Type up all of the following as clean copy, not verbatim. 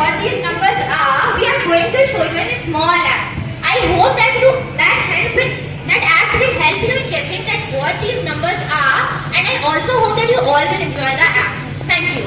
what these numbers are, we are going to show you in a small act. I hope that that act will help you in guessing that what these numbers are, and I also hope that you all will enjoy the act. Thank you.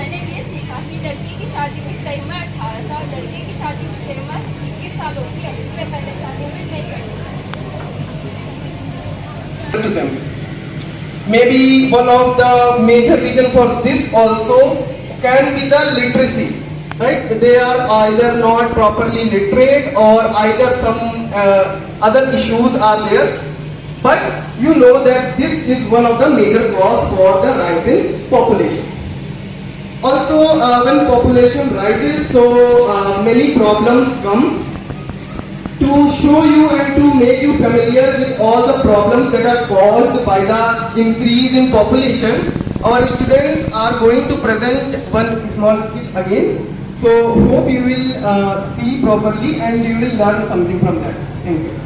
मैंने ये सीखा कि लड़की की शादी की सही उम्र 18 साल, लड़के की शादी की सही उम्र 21 साल होती है। इससे पहले शादी में नहीं करनी। Maybe one of the major reason for this also can be the literacy, right? They are either not properly literate or either some other issues are there. But you know that this is one of the major cause for the rise in population. Also, when population rises, so many problems come. To show you and to make you familiar with all the problems that are caused by the increase in population, our students are going to present one small skit again. So hope you will see properly and you will learn something from that. Thank you.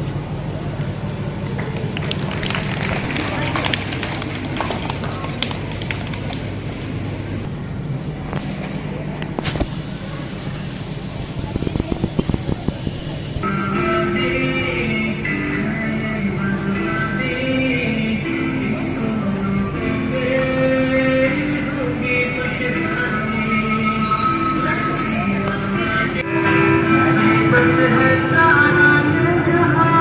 बस है सारा जहां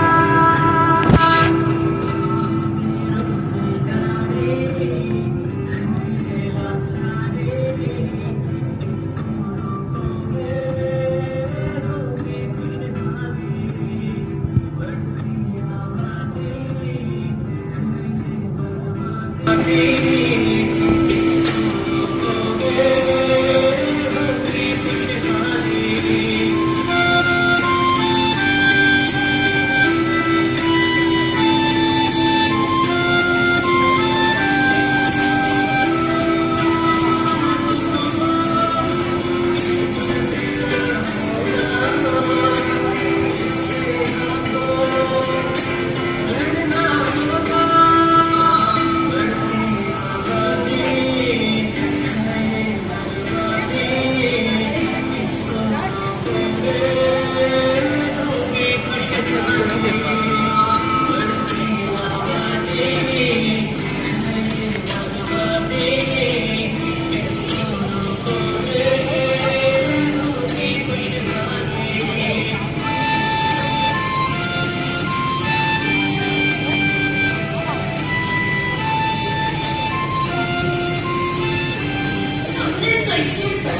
sir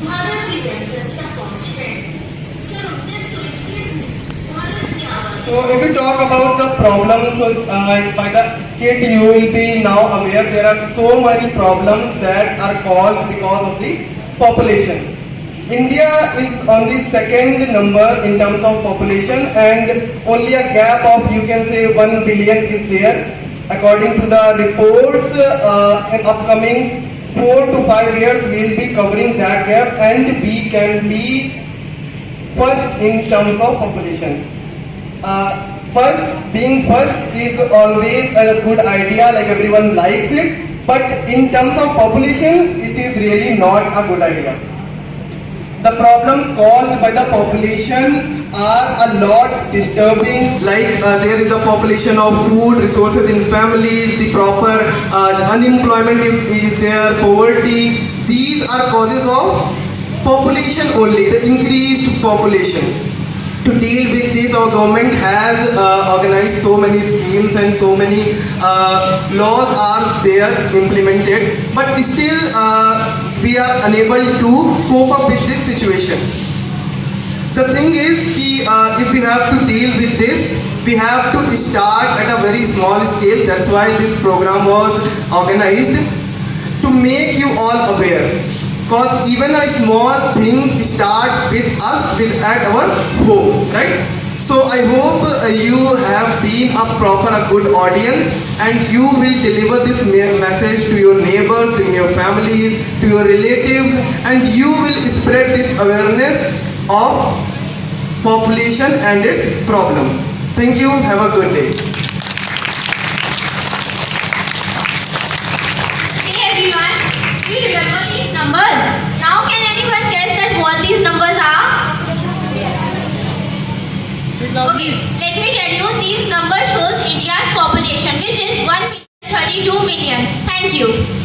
Bharat की जनसंख्या constant sir 1921 में भारत की आबादी So if we talk about the problems by the kid, you will be now aware there are so many problems that are caused because of the population. India is on the second number in terms of population, and only a gap of, you can say, 1 billion is there. According to the reports, in upcoming 4 to 5 years, we will be covering that gap, and we can be first in terms of population. Being first is always a good idea, like everyone likes it, but in terms of population, it is really not a good idea. The problems caused by the population are a lot disturbing, like there is a population of food resources in families, the proper unemployment is there, poverty. These are causes of population only, the increased population. To deal with this, our government has organized so many schemes and so many laws are there implemented, but still we are unable to cope up with this situation. The thing is, if we have to deal with this, we have to start at a very small scale. That's why this program was organized, to make you all aware. Because even a small thing start with us, at our home, right? So I hope you have been a good audience, and you will deliver this message to your neighbors, to your families, to your relatives, and you will spread this awareness of population and its problem. Thank you. Have a good day. Hey everyone, do you remember these numbers? Now can anyone guess that what these numbers are? Okay, let me tell you, these numbers shows India's population, which is 1,32 million. Thank you.